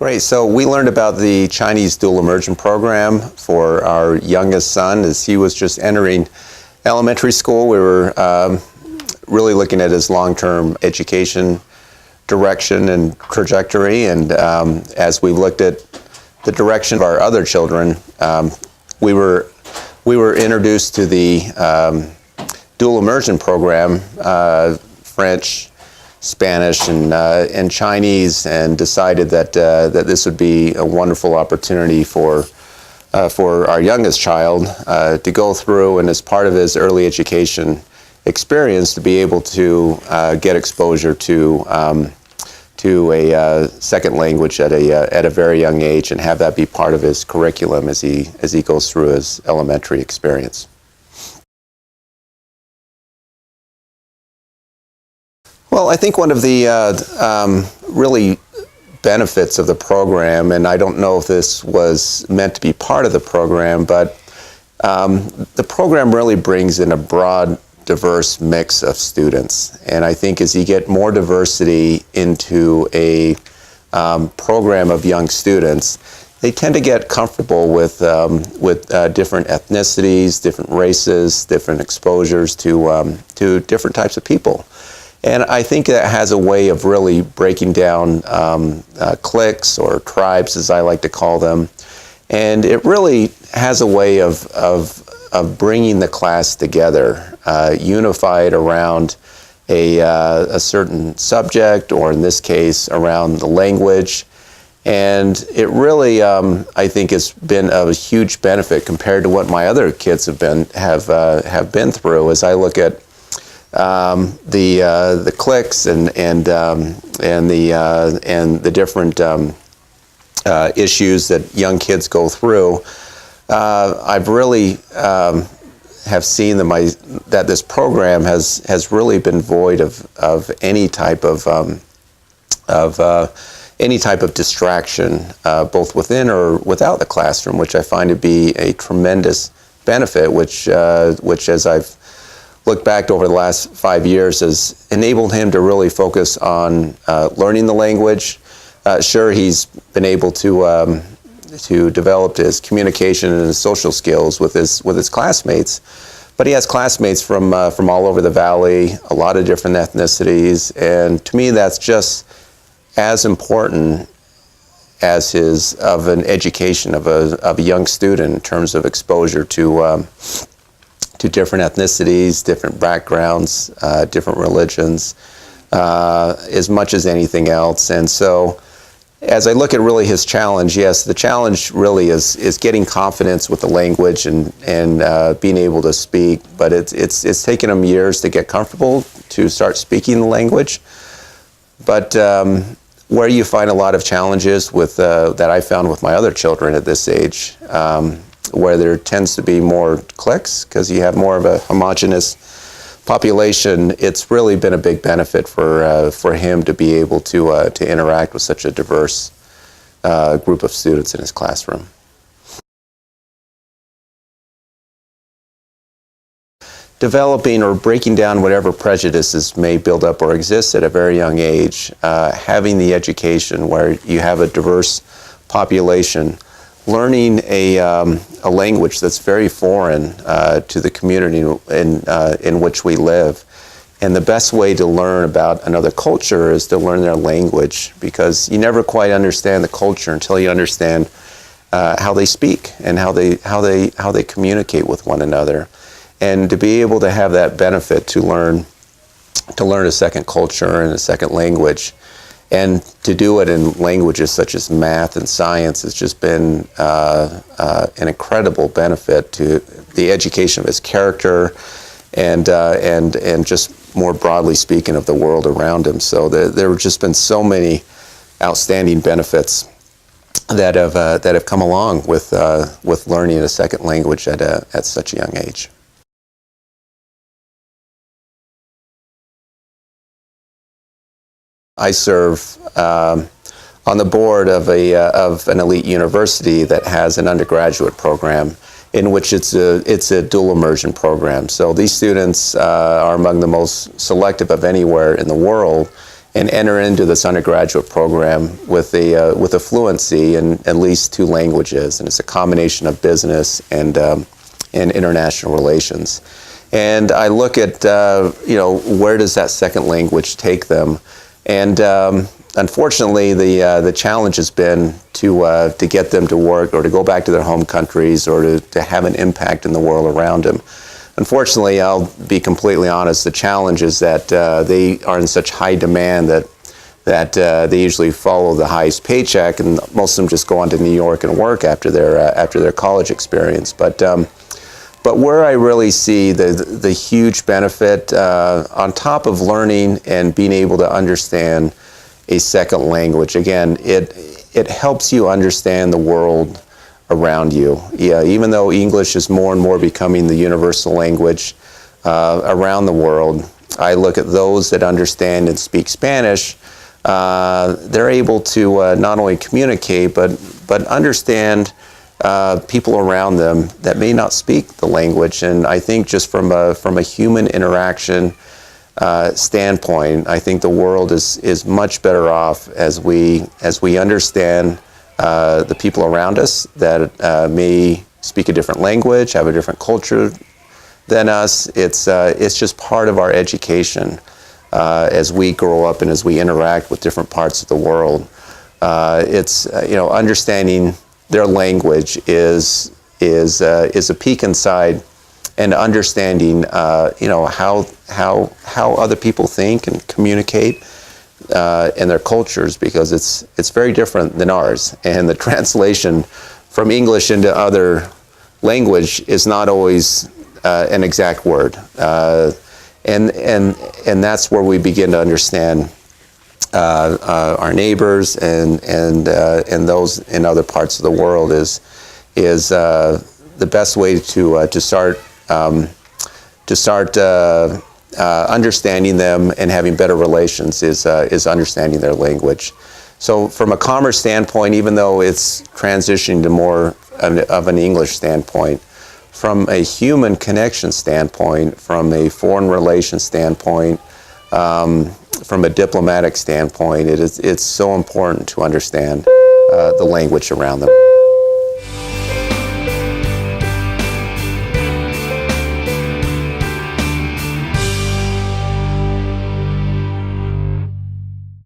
Great. So we learned about the Chinese dual immersion program for our youngest son as he was just entering elementary school. We were really looking at his long-term education direction and trajectory, and as we looked at the direction of our other children, we were introduced to the dual immersion program, French, Spanish, and Chinese, and decided that this would be a wonderful opportunity for our youngest child to go through, and as part of his early education experience, to be able to get exposure to a second language at a very young age, and have that be part of his curriculum as he goes through his elementary experience. Well, I think one of the really benefits of the program, and I don't know if this was meant to be part of the program, but the program really brings in a broad, diverse mix of students. And I think as you get more diversity into a program of young students, they tend to get comfortable with different ethnicities, different races, different exposures to different types of people. And I think that has a way of really breaking down cliques or tribes, as I like to call them. And it really has a way of bringing the class together, unified around a certain subject, or in this case, around the language. And it really, I think, has been a huge benefit compared to what my other kids have been through. As I look at the cliques and the different issues that young kids go through, I've really have seen that this program has really been void of any type of distraction, both within or without the classroom, which I find to be a tremendous benefit, which as I've looked back over the last 5 years has enabled him to really focus on learning the language. Sure, he's been able to develop his communication and his social skills with his classmates, but he has classmates from all over the valley, a lot of different ethnicities, and to me that's just as important as an education of a young student in terms of exposure to different ethnicities, different backgrounds, different religions, as much as anything else. And so as I look at really his challenge, yes, the challenge really is getting confidence with the language and being able to speak, but it's taken him years to get comfortable to start speaking the language. But where you find a lot of challenges with that I found with my other children at this age, where there tends to be more cliques because you have more of a homogeneous population, it's really been a big benefit for him to be able to interact with such a diverse group of students in his classroom. Developing or breaking down whatever prejudices may build up or exist at a very young age, having the education where you have a diverse population, learning a language that's very foreign to the community in which we live. And the best way to learn about another culture is to learn their language, because you never quite understand the culture until you understand how they speak and how they communicate with one another. And to be able to have that benefit to learn a second culture and a second language, and to do it in languages such as math and science, has just been an incredible benefit to the education of his character and just more broadly speaking of the world around him. So there have just been so many outstanding benefits that have come along with learning a second language at such a young age. I serve on the board of an elite university that has an undergraduate program in which it's a dual immersion program. So these students are among the most selective of anywhere in the world, and enter into this undergraduate program with a fluency in at least 2 languages, and it's a combination of business and international relations. And I look at where does that second language take them, and unfortunately the challenge has been to get them to work or to go back to their home countries or to have an impact in the world around them. Unfortunately, I'll be completely honest, the challenge is that they are in such high demand that they usually follow the highest paycheck, and most of them just go on to New York and work after their college experience. But where I really see the huge benefit, on top of learning and being able to understand a second language, again, it helps you understand the world around you. Yeah, even though English is more and more becoming the universal language around the world, I look at those that understand and speak Spanish. They're able to not only communicate but understand people around them that may not speak the language. And I think just from a human interaction standpoint, I think the world is much better off as we understand the people around us that may speak a different language, have a different culture than us. It's just part of our education as we grow up and as we interact with different parts of the world. It's understanding their language is a peek inside and understanding how other people think and communicate. And their cultures, because it's very different than ours, and the translation from English into other language is not always an exact word, and that's where we begin to understand our neighbors and those in other parts of the world is the best way to start understanding them and having better relations is understanding their language. So from a commerce standpoint, even though it's transitioning to more of an English standpoint, from a human connection standpoint, from a foreign relations standpoint, from a diplomatic standpoint, it's so important to understand the language around them.